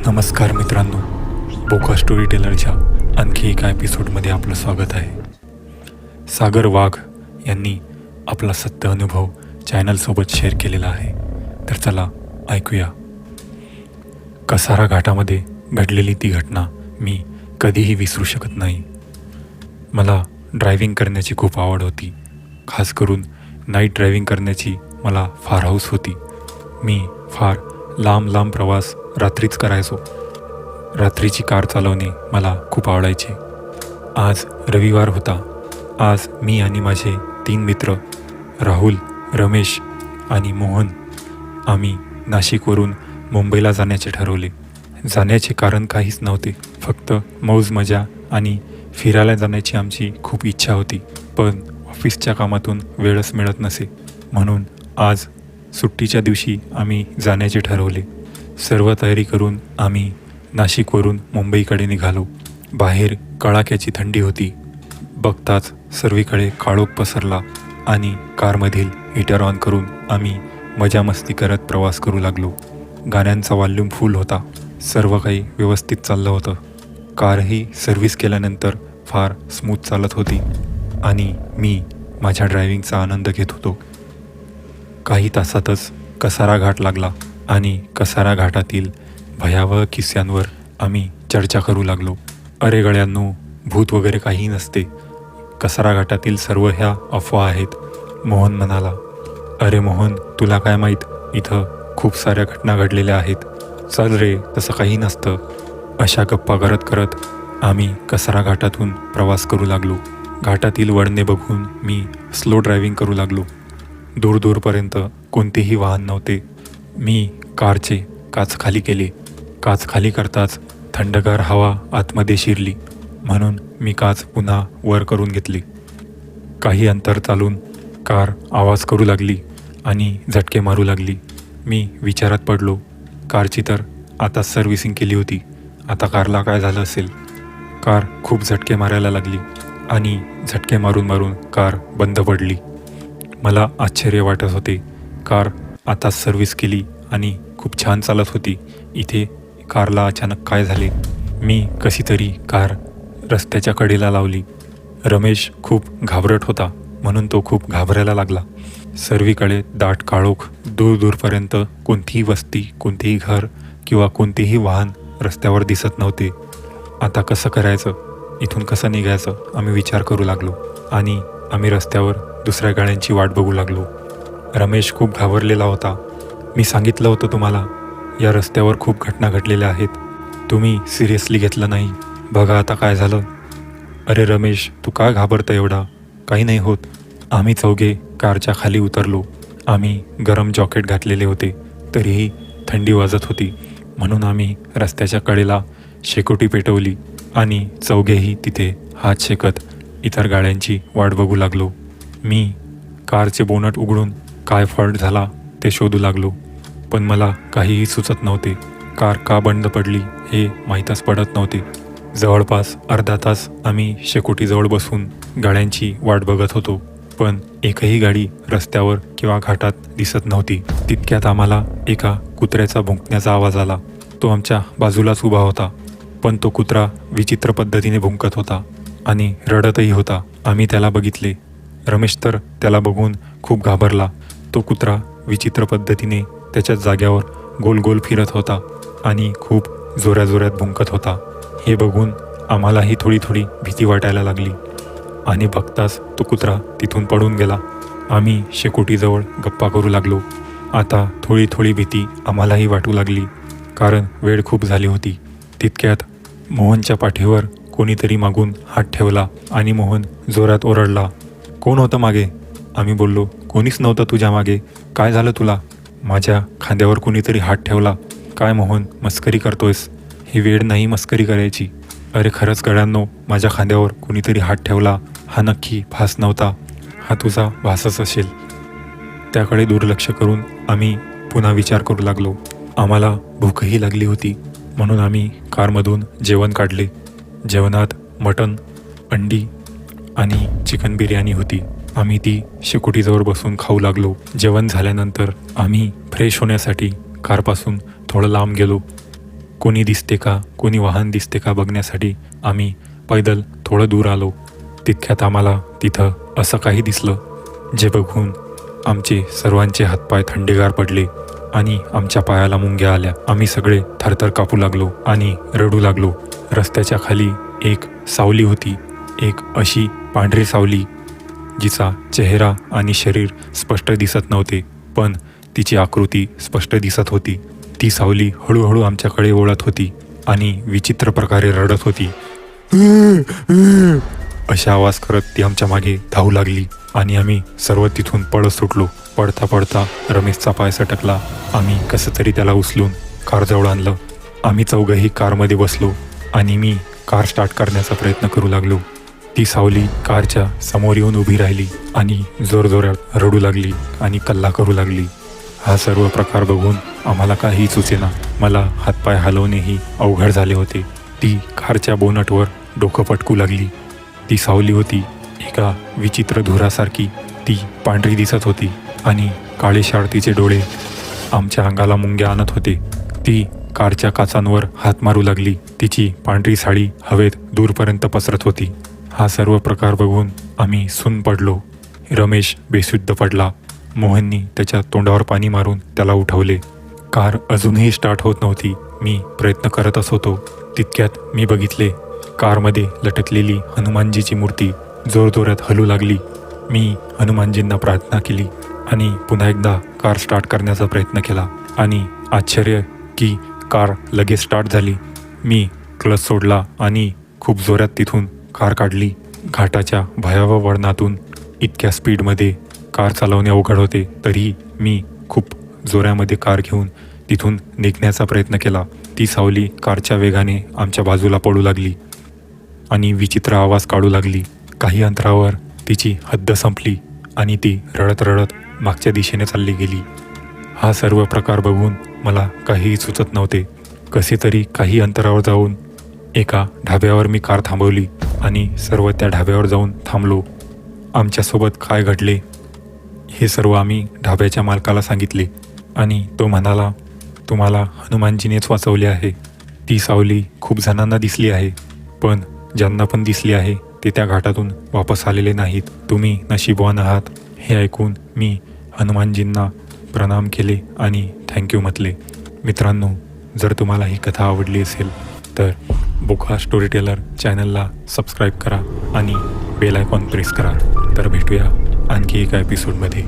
नमस्कार मित्रांनो, बोका स्टोरी टेलरच्या आणखी एका एपिसोडमध्ये आपलं स्वागत आहे. सागर वाघ यांनी आपला सत्य अनुभव चॅनलसोबत शेअर केलेला आहे. तर चला ऐकूया. कसारा घाटामध्ये घडलेली ती घटना मी कधीही विसरू शकत नाही. मला ड्रायव्हिंग करण्याची खूप आवड होती. खास करून नाईट ड्रायव्हिंग करण्याची मला फार हौस होती. मी फार लांब प्रवास रात्रीच करायचो. रात्रीची कार चालवणे मला खूप आवडायचे. आज रविवार होता. आज मी आणि माझे 3 मित्र राहुल, रमेश आणि मोहन आम्ही नाशिकवरून मुंबईला जाण्याचे ठरवले. जाण्याचे कारण काहीच नव्हते, फक्त मौज मजा आणि फिरायला जाण्याची आमची खूप इच्छा होती. पण ऑफिसच्या कामातून वेळच मिळत नसे, म्हणून आज सुट्टीच्या दिवशी आम्ही जाण्याचे ठरवले. सर्व तयारी करून आम्ही नाशिकवरून मुंबईकडे निघालो. बाहेर कडाक्याची थंडी होती. बघताच सर्वीकडे काळोख पसरला आणि कारमधील हीटर ऑन करून आम्ही मजा मस्ती करत प्रवास करू लागलो. गाण्यांचा वॉल्यूम फुल होता. सर्व काही व्यवस्थित चाललं होतं. कारही सर्व्हिस केल्यानंतर फार स्मूथ चालत होती आणि मी माझ्या ड्रायव्हिंगचा आनंद घेत होतो. काही तासातच कसारा घाट लागला आणि कसारा घाटातील भयावह किस्स्यांवर आम्ही चर्चा करू लागलो. अरे गड्यांनो, भूत वगैरे काही नसते. कसारा घाटातील सर्व ह्या अफवा आहेत. मोहन म्हणाला. अरे मोहन, तुला काय माहीत, इथं खूप साऱ्या घटना घडलेल्या आहेत. चल रे, तसं काही नसतं. अशा गप्पा करत करत आम्ही कसारा घाटातून प्रवास करू लागलो. घाटातील वळणे बघून मी स्लो ड्रायव्हिंग करू लागलो. दूरपर्यंत कोणतेही वाहन नव्हते. मी कारचे काच खाली केले. काच खाली करताच थंडगार हवा आतमध्ये शिरली, म्हणून मी काच पुन्हा वर करून घेतली. काही अंतर चालून कार आवाज करू लागली आणि झटके मारू लागली. मी विचारात पडलो. कारची तर आता सर्व्हिसिंग केली होती, आता कारला काय झालं असेल. कार खूप झटके मारायला लागली आणि झटके मारून कार बंद पडली. मला आश्चर्य वाटत होते. कार आता सर्व्हिस केली आणि खूप छान चालत होती. इथे कारला अचानक काय झाले. मी कशी तरी कार रस्त्याच्या कडेला लावली. रमेश खूप घाबरट होता, म्हणून तो खूप घाबरायला लागला. सर्वीकडे दाट काळोख. दूरपर्यंत कोणतीही वस्ती, कोणतेही घर किंवा कोणतेही वाहन रस्त्यावर दिसत नव्हते. आता कसं करायचं, इथून कसं निघायचं, आम्ही विचार करू लागलो आणि आम्ही रस्त्यावर दुसऱ्या गाड्यांची वाट बघू लागलो. रमेश खूप घाबरलेला होता. मी सांगितलं होतं तुम्हाला, या रस्त्यावर खूप घटना घडलेल्या आहेत. तुम्ही सिरियसली घेतलं नाही. बघा आता काय झालं. अरे रमेश, तू का घाबरतं एवढा? काही नाही होत. आम्ही चौघे कारच्या खाली उतरलो. आम्ही गरम जॉकेट घातलेले होते, तरीही थंडी वाजत होती, म्हणून आम्ही रस्त्याच्या कडेला शेकोटी पेटवली आणि चौघेही तिथे हात शेकत इतर गाड्यांची वाट बघू लागलो. मी कारचे बोनट उघडून काय फॉल्ट झाला ते शोधू लागलो, पण मला काहीही सुचत नव्हते. कार का बंद पडली हे माहीतच पडत नव्हते. जवळपास अर्धा तास आम्ही शेकोटीजवळ बसून गाड्यांची वाट बघत होतो, पण एकही गाडी रस्त्यावर किंवा घाटात दिसत नव्हती. तितक्यात आम्हाला एका कुत्र्याचा भुंकण्याचा आवाज आला. तो आमच्या बाजूलाच उभा होता, पण तो कुत्रा विचित्र पद्धतीने भुंकत होता आणि रडतही होता. आम्ही त्याला बघितले. रमेश तर त्याला बघून खूप घाबरला. तो कुत्रा विचित्र पद्धतीने त्याच्या जाग्यावर गोल फिरत होता आणि खूप जोरात भुंकत होता. हे बघून आम्हालाही थोडी भीती वाटायला लागली आणि बघताच तो कुत्रा तिथून पळून गेला. आम्ही शेकोटीजवळ गप्पा करू लागलो. आता थोडी भीती आम्हालाही वाटू लागली, कारण वेळ खूप झाली होती. तितक्यात मोहनच्या पाठीवर कोणीतरी मागून हात ठेवला आणि मोहन जोरात ओरडला. कोण होतं मागे? आम्ही बोललो, कोणीच नव्हतं तुझ्या मागे. काय झालं तुला? माझ्या खांद्यावर कोणीतरी हात ठेवला. काय मोहन, मस्करी करतोयस? ही वेळ नाही मस्करी करायची. अरे खरंच गड्यांनो, माझ्या खांद्यावर कोणीतरी हात ठेवला. हा नक्की भास नव्हता, हा तुझा भासच असेल. त्याकडे दुर्लक्ष करून आम्ही पुन्हा विचार करू लागलो. आम्हाला भूकही लागली होती, म्हणून आम्ही कारमधून जेवण काढले. जेवणात मटण, अंडी आणि चिकन बिर्याणी होती. आम्ही ती शेकोटीजवळ बसून खाऊ लागलो. जेवण झाल्यानंतर आम्ही फ्रेश होण्यासाठी कारपासून थोडं लांब गेलो. कोणी दिसते का, कोणी वाहन दिसते का बघण्यासाठी आम्ही पैदल थोडं दूर आलो. तितक्यात आम्हाला तिथं असं काही दिसलं जे बघून आमचे सर्वांचे हातपाय थंडेगार पडले आणि आमच्या पायाला मुंग्या आल्या. आम्ही सगळे थरथर कापू लागलो आणि रडू लागलो. रस्त्याच्या खाली एक सावली होती, एक अशी पांढरी सावली जिचा चेहरा आणि शरीर स्पष्ट दिसत नव्हते, पण तिची आकृती स्पष्ट दिसत होती. ती सावली हळूहळू आमच्याकडे वळत होती आणि विचित्र प्रकारे रडत होती. अशा आवाज करत ती आमच्या मागे धावू लागली आणि आम्ही सर्व तिथून पळत सुटलो. पडता पडता रमेशचा पाय सटकला. आम्ही कसं तरी त्याला उचलून कारजवळ आणलं. आम्ही चौघंही कारमध्ये बसलो आणि मी कार स्टार्ट करण्याचा प्रयत्न करू लागलो. ती सावली कारच्या समोर येऊन उभी राहिली आणि जोरजोरात रडू लागली आणि कल्ला करू लागली. हा सर्व प्रकार बघून आम्हाला काही सुचेना. मला हातपाय हलवणेही अवघड झाले होते. ती कारच्या बोनटवर डोकं पटकू लागली. ती सावली होती एका विचित्र धुरासारखी. ती पांढरी दिसत होती आणि काळेशार तिचे डोळे आमच्या अंगाला मुंग्या आणत होते. ती कारच्या काचांवर हात मारू लागली. तिची पांढरी साडी हवेत दूरपर्यंत पसरत होती. हा सर्व प्रकार बघून आम्ही सुन्न पडलो. रमेश बेशुद्ध पडला. मोहननी त्याच्या तोंडावर पाणी मारून त्याला उठवले. कार अजूनही स्टार्ट होत नव्हती. मी प्रयत्न करतच होतो. तितक्यात मी बघितले कारमध्ये लटकलेली हनुमानजीची मूर्ती जोरजोरात हलू लागली. मी हनुमानजींना प्रार्थना केली आणि पुन्हा एकदा कार स्टार्ट करण्याचा प्रयत्न केला आणि आश्चर्य की कार लगेच स्टार्ट झाली. मी क्लच सोडला आणि खूप जोरात तिथून कार काढली. घाटाच्या भयावह वळणातून इतक्या स्पीडमध्ये कार चालवणे अवघड होते, तरीही मी खूप जोरामध्ये कार घेऊन तिथून निघण्याचा प्रयत्न केला. ती सावली कारच्या वेगाने आमच्या बाजूला पडू लागली आणि विचित्र आवाज काढू लागली. काही अंतरावर तिची हद्द संपली आणि ती रडत रडत मागच्या दिशेने चालली गेली. हा सर्व प्रकार बघून मला काहीही सुचत नव्हते. कसे तरी काही अंतरावर जाऊन एका ढाब्यावर मी कार थांबवली आणि सर्व त्या ढाब्यावर जाऊन थांबलो. आमच्यासोबत काय घडले हे सर्व आम्ही ढाब्याच्या मालकाला सांगितले आणि तो म्हणाला, तुम्हाला हनुमानजीनेच वाचवले आहे. ती सावली खूप जणांना दिसली आहे, पण ज्यांना पण दिसली आहे ते त्या घाटातून वापस आलेले नाहीत. तुम्ही नशीबवान आहात. हे ऐकून मी हनुमानजींना प्रणाम केले आणि थँक्यू म्हटले. मित्रांनो, जर तुम्हाला ही कथा आवडली असेल तर बोका स्टोरी टेलर चॅनलला सबस्क्राईब करा आणि बेल आयकॉन प्रेस करा. तर भेटूया आणखी एका एपिसोडमध्ये.